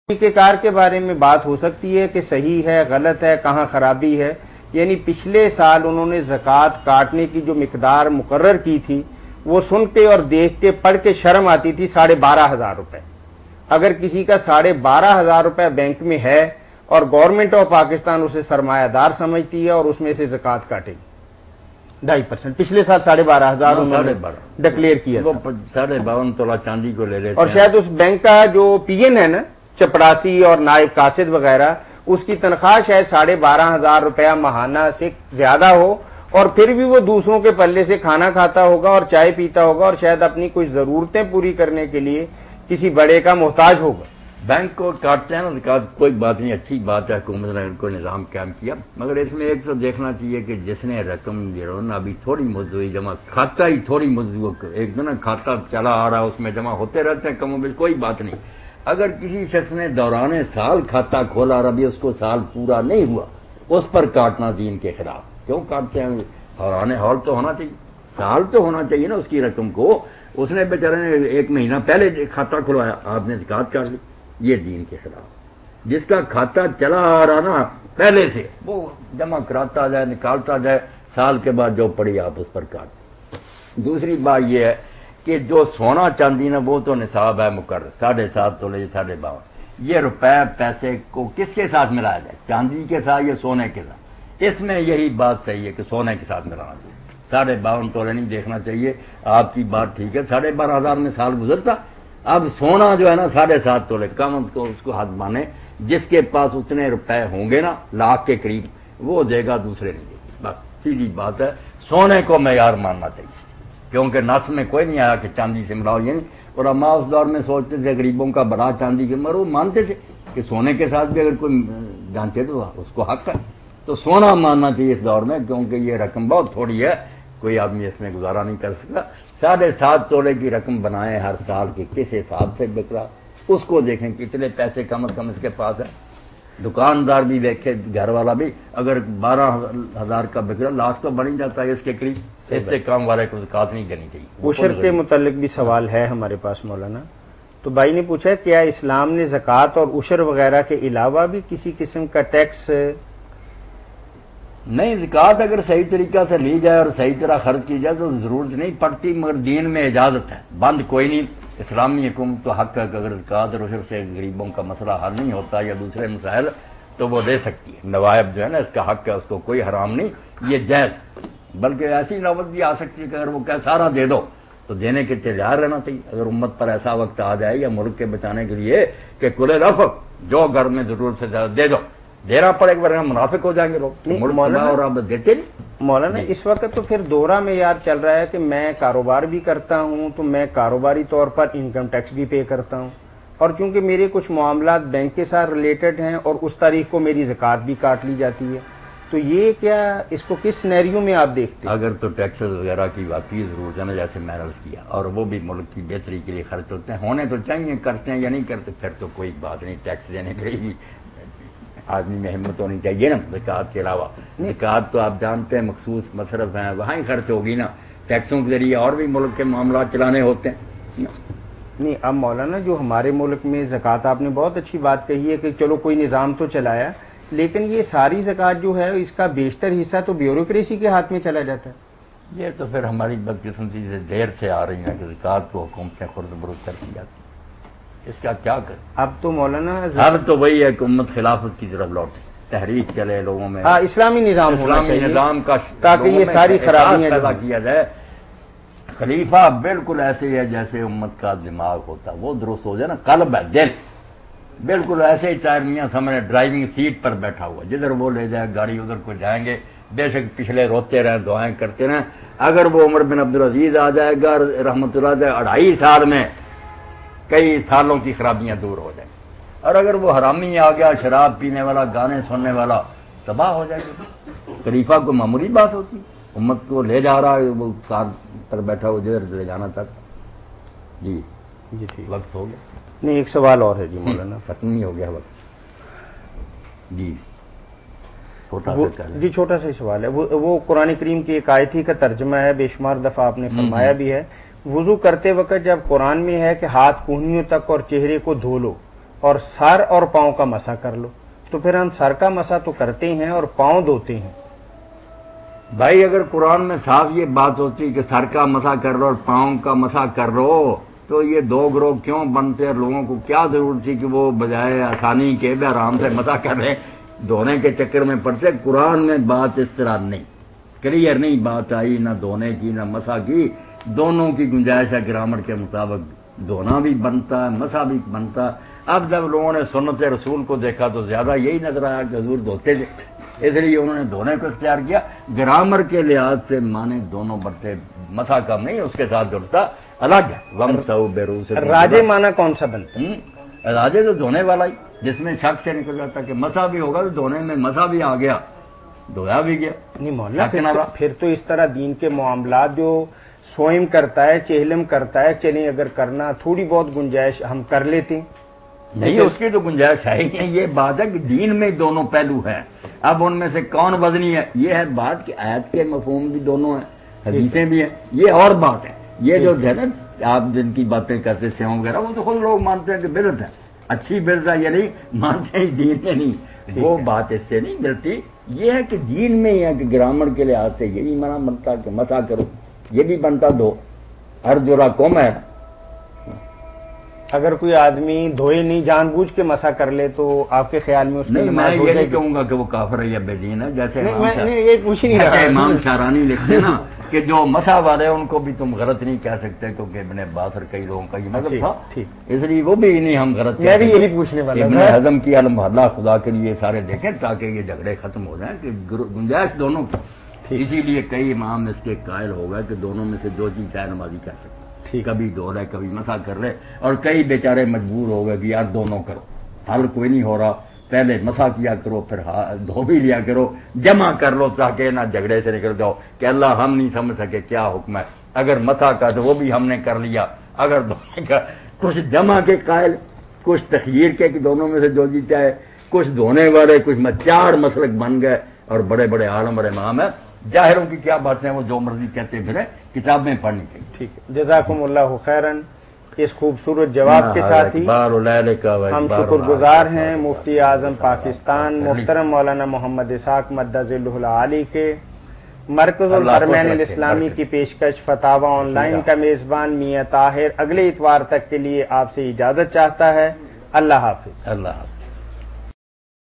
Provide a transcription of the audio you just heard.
طریقہ کار کے بارے میں بات ہو سکتی ہے کہ صحیح ہے، غلط ہے، کہاں خرابی ہے. یعنی پچھلے سال انہوں نے زکوٰۃ کاٹنے کی جو مقدار مقرر کی تھی وہ سن کے اور دیکھ کے پڑھ کے شرم آتی تھی 12,500 روپے. اگر کسی کا 12,500 روپے بینک میں ہے اور گورنمنٹ آف پاکستان اسے سرمایہ دار سمجھتی ہے اور اس میں سے زکوٰۃ کاٹے گی 2.5%. پچھلے سال 12,500 انہوں نے ڈکلیئر کیا تھا. 52 تولہ چاندی کو لے لیتے اور شاید اس بینک کا جو پی این ہے نا، چپڑاسی اور نائب قاصد وغیرہ، اس کی تنخواہ شاید 12,500 روپیہ ماہانہ سے زیادہ ہو، اور پھر بھی وہ دوسروں کے پلے سے کھانا کھاتا ہوگا اور چائے پیتا ہوگا اور شاید اپنی کچھ ضرورتیں پوری کرنے کے لیے کسی بڑے کا محتاج ہوگا. بینک کو کاٹتے ہیں نا، کوئی بات نہیں، اچھی بات ہے حکومت نے ان کو نظام قائم کیا، مگر اس میں ایک تو دیکھنا چاہیے کہ جس نے رقم ابھی تھوڑی مزدوری جمع، کھاتا ہی تھوڑی مزدوری، ایک دن کھاتا چلا آ رہا ہے اس میں جمع ہوتے رہتے ہیں کم و بیش، کوئی بات نہیں. اگر کسی شخص نے دوران سال کھاتا کھولا اور ابھی اس کو سال پورا نہیں ہوا، اس پر کاٹنا دین کے خلاف. کیوں کاٹتے ہیں؟ دوران حول تو ہونا چاہیے، سال تو ہونا چاہیے نا اس کی رقم کو. اس نے بیچارے نے 1 مہینہ پہلے کھاتا کھلوایا، آپ نے زکوٰۃ کاٹ لی، یہ دین کے خلاف. جس کا کھاتا چلا آ رہا نا پہلے سے، وہ جمع کراتا جائے، نکالتا جائے، سال کے بعد جو پڑی آپ اس پر کاٹ. دوسری بات یہ ہے کہ جو سونا چاندی نا وہ تو نصاب ہے مقرر 7.5 تولے 52. یہ روپے پیسے کو کس کے ساتھ ملایا جائے، چاندی کے ساتھ یا سونے کے ساتھ؟ اس میں یہی بات صحیح ہے کہ سونے کے ساتھ ملانا چاہیے، 52 تولے نہیں دیکھنا چاہیے. آپ کی بات ٹھیک ہے، 12,500 میں سال گزرتا. اب سونا جو ہے نا 7.5 تولے کم اس کو حد مانے، جس کے پاس اتنے روپے ہوں گے نا لاکھ کے قریب، وہ دے گا، دوسرے نہیں دے گا. بس سیدھی بات ہے، سونے کو معیار ماننا چاہیے، کیونکہ نس میں کوئی نہیں آیا کہ چاندی سے ملاؤ. یعنی علماء اس دور میں سوچتے تھے غریبوں کا بڑا چاندی کے، مگر وہ مانتے تھے کہ سونے کے ساتھ بھی اگر کوئی جانتے تو اس کو حق ہے. تو سونا ماننا چاہیے اس دور میں، کیونکہ یہ رقم بہت تھوڑی ہے، کوئی آدمی اس میں گزارا نہیں کر سکتا. 7.5 تولے کی رقم بنائے ہر سال کے، کس حساب سے بک رہا اس کو دیکھیں، کتنے پیسے کم از کم اس کے پاس ہے. دکاندار بھی دیکھے، گھر والا بھی، اگر 12,000 کا بک رہا، لاکھ تو بن ہی جاتا ہے اس کے قریب. اس سے کم والے کو زکوٰۃ نہیں دینی چاہیے. عشر کے متعلق بھی سوال ہے ہمارے پاس مولانا. تو بھائی نے پوچھا کیا اسلام نے زکوٰۃ اور عشر وغیرہ کے علاوہ بھی کسی قسم کا ٹیکس؟ نہیں، زکوٰۃ اگر صحیح طریقہ سے لی جائے اور صحیح طرح خرچ کی جائے تو ضرورت نہیں پڑتی، مگر دین میں اجازت ہے، بند کوئی نہیں. اسلامی حکومت تو حق ہے کہ اگر زکوٰۃ اور عشر سے غریبوں کا مسئلہ حل نہیں ہوتا یا دوسرے مسائل تو وہ دے سکتی ہے. نوائب جو ہے نا، اس کا حق ہے، اس کو کوئی حرام نہیں، یہ جائز. بلکہ ایسی نوبت بھی آ سکتی ہے کہ اگر وہ کہ سارا دے دو تو دینے کے تیار رہنا چاہیے. اگر امت پر ایسا وقت آ جائے یا ملک کے بچانے کے لیے کہ کلے رفق جو گھر میں ضرورت سے زیادہ دے دو، دینا پڑے گا ورنہ منافق ہو جائیں گے لوگ. اور آپ دیتے نہیں مولانا. اس وقت تو پھر دورہ میں یار چل رہا ہے کہ میں کاروبار بھی کرتا ہوں تو میں کاروباری طور پر انکم ٹیکس بھی پے کرتا ہوں، اور چونکہ میرے کچھ معاملات بینک کے ساتھ ریلیٹڈ ہیں اور اس تاریخ کو میری زکوٰۃ بھی کاٹ لی جاتی ہے. تو یہ کیا اس کو کس سینیریو میں آپ دیکھتے ہیں؟ اگر تو ٹیکسز وغیرہ کی واقعی ضرورت ہے نا، جیسے میں نے عرض کیا، اور وہ بھی ملک کی بہتری کے لیے خرچ ہوتے ہیں، ہونے تو چاہیے، کرتے ہیں یا نہیں کرتے پھر تو کوئی بات نہیں. ٹیکس دینے کے لیے بھی آدمی میں ہمت ہونی چاہیے نا. زکوٰۃ کے علاوہ زکوٰۃ تو آپ جانتے ہیں مخصوص مصرف ہیں، وہاں ہی خرچ ہوگی نا. ٹیکسوں کے ذریعے اور بھی ملک کے معاملات چلانے ہوتے ہیں. نہیں، اب مولانا جو ہمارے ملک میں زکوٰۃ، آپ نے بہت اچھی بات کہی ہے کہ چلو کوئی نظام تو چلایا، لیکن یہ ساری زکوٰۃ جو ہے اس کا بیشتر حصہ تو بیوروکریسی کے ہاتھ میں چلا جاتا ہے. یہ تو پھر ہماری بدقسمتی سے دیر سے آ رہی ہیں کہ زکوٰۃ کو حکومتیں خرد برد کرتی جاتی ہیں. اس کا کیا کریں؟ اب تو مولانا اب تو وہی ہے کہ امت خلافت کی طرف لوٹے، تحریک چلے لوگوں میں، اسلامی نظام اسلامی نظام کا، تاکہ یہ ساری خرابیاں پیدا کیا جائے. خلیفہ بالکل ایسے ہی ہے جیسے امت کا دماغ ہوتا، وہ درست ہو جائے نا، قلب ہے، دل بالکل ایسے ہی. چار میاں سامنے ڈرائیونگ سیٹ پر بیٹھا ہوا، جدھر وہ لے جائے گاڑی ادھر کو جائیں گے. بے شک پچھلے روتے رہیں، دعائیں کرتے رہیں. اگر وہ عمر بن عبدالعزیز آ جائے گا رحمۃ اللہ علیہ، 2.5 سال میں کئی سالوں کی خرابیاں دور ہو جائیں. اور اگر وہ حرامی آ گیا، شراب پینے والا، گانے سننے والا، تباہ ہو جائے گا. خلیفہ کو معمولی بات ہوتی، امت کو لے جا رہا ہے، وہ کار پر بیٹھا ہو جدھر لے جانا تھا. جی ٹھیک، وقت ہو گیا. نہیں، ایک سوال اور ہے جی مولانا. ختم نہیں ہو گیا وقت؟ جی چھوٹا سا سوال ہے. وہ قرآن کریم کی ایک آیت ہی کا ترجمہ ہے، بے شمار دفعہ آپ نے فرمایا بھی ہے. وضو کرتے وقت جب قرآن میں ہے کہ ہاتھ کہنیوں تک اور چہرے کو دھو لو، اور سر اور پاؤں کا مسح کر لو، تو پھر ہم سر کا مسح تو کرتے ہیں اور پاؤں دھوتے ہیں۔ بھائی اگر قرآن میں صاف یہ بات ہوتی کہ سر کا مسح کر لو اور پاؤں کا مسح کر لو تو یہ دو گروہ کیوں بنتے اور لوگوں کو کیا ضرورت تھی کہ وہ بجائے آسانی کے بے آرام سے مسح کر لیں، دھونے کے چکر میں پڑتے۔ قرآن میں بات اس طرح نہیں، کلیئر نہیں بات آئی، نہ دھونے کی نہ مسح کی، دونوں کی گنجائش ہے۔ گرامر کے مطابق دھونا بھی بنتا ہے، مسح بھی بنتا ہے۔ اب جب لوگوں نے سنت رسول کو دیکھا تو زیادہ یہی نظر آیا کہ حضور دھوتے تھے، اس لیے انہوں نے دھونے کو اختیار کیا۔ گرامر کے لحاظ سے مانے دونوں برتے، مسح کم نہیں، اس کے ساتھ جڑتا الگ ہے۔ وَمْسَحُوا بِرُؤُوسِكُمْ، راجے مانا کون سا بنتا ہے؟ راجے تو دھونے والا ہی، جس میں شک سے نکل جاتا کہ مسح بھی ہوگا تو دھونے میں مسح بھی آ گیا، دھویا بھی گیا۔ نہیں مولانا، پھر تو اس طرح دین کے معاملات جو سوئم کرتا ہے، چہلم کرتا ہے، چلیں اگر کرنا تھوڑی بہت گنجائش ہم کر لیتے ہیں۔ نہیں، اس کی تو گنجائش ہے ہی نہیں۔ یہ بات ہے کہ دین میں دونوں پہلو ہیں، اب ان میں سے کون وزنی ہے، یہ ہے بات کہ آیت کے مفہوم بھی دونوں ہیں، حدیثیں بھی ہیں، یہ اور بات ہے۔ یہ جو ہے نا آپ جن کی باتیں کرتے سیوں وغیرہ، وہ تو خود لوگ مانتے ہیں کہ بدعت ہے، اچھی بدعت ہے، یہ نہیں مانتے ہیں دین میں نہیں، وہ بات اس سے نہیں ملتی۔ یہ ہے کہ دین میں ہی ہے کہ گرامر کے لحاظ سے یہ نہیں منع بنتا کہ مسح کرو، یہ بھی بنتا دو، ہر جرا قوم ہے۔ اگر کوئی آدمی دھوئے نہیں جان بوجھ کے مسح کر لے تو آپ کے خیال میں اس نہیں، میں یہ نہیں کہوں گا کہ وہ کافر ہے یا بے دین ہے، جیسے یہ پوچھ نہیں رہا، امام شارانی لکھتے نا کہ جو مسح والے ان کو بھی تم غلط نہیں کہہ سکتے کیونکہ ابن عباس اور کئی لوگوں کا یہ مذہب تھا، اس لیے وہ بھی نہیں ہم غلط، میں بھی یہی پوچھنے والا ابن حزم کی المحلہ خدا کے لیے سارے دیکھیں تاکہ یہ جھگڑے ختم ہو جائیں کہ گنجائش دونوں کی۔ اسی لیے کئی امام اس کے قائل ہو گئے کہ دونوں میں سے جو چیز چاہے نمازی کہہ سکتے، کبھی دھو لے کبھی مسح کر لے، اور کئی بیچارے مجبور ہو گئے کہ یار دونوں کرو، حل کوئی نہیں ہو رہا، پہلے مسح کیا کرو پھر دھو بھی لیا کرو، جمع کر لو تاکہ نہ جھگڑے سے نکل جاؤ کہ اللہ ہم نہیں سمجھ سکے کیا حکم ہے، اگر مسح کا تو وہ بھی ہم نے کر لیا، اگر دھونے کا۔ کچھ جمع کے قائل، کچھ تخییر کے کہ دونوں میں سے جو جی چاہے، کچھ دھونے والے، کچھ چار مسلک بن گئے، اور بڑے بڑے عالم اور امام ہیں۔ ظاہروں کی کیا باتیں وہ جو مرضی کہتے پھرے، کتابیں پڑھنی چاہیے۔ ٹھیک ہے، جزاکم اللہ خیرن۔ اس خوبصورت جواب کے ساتھ ہی ہم شکر گزار ہیں مفتی اعظم پاکستان محترم مولانا محمد اسحاق مدظ ذلہ العالی کے، مرکز الحرمین الاسلامی کی پیشکش فتاوی آن لائن کا میزبان میاں طاہر اگلے اتوار تک کے لیے آپ سے اجازت چاہتا ہے۔ اللہ حافظ۔ اللہ حافظ۔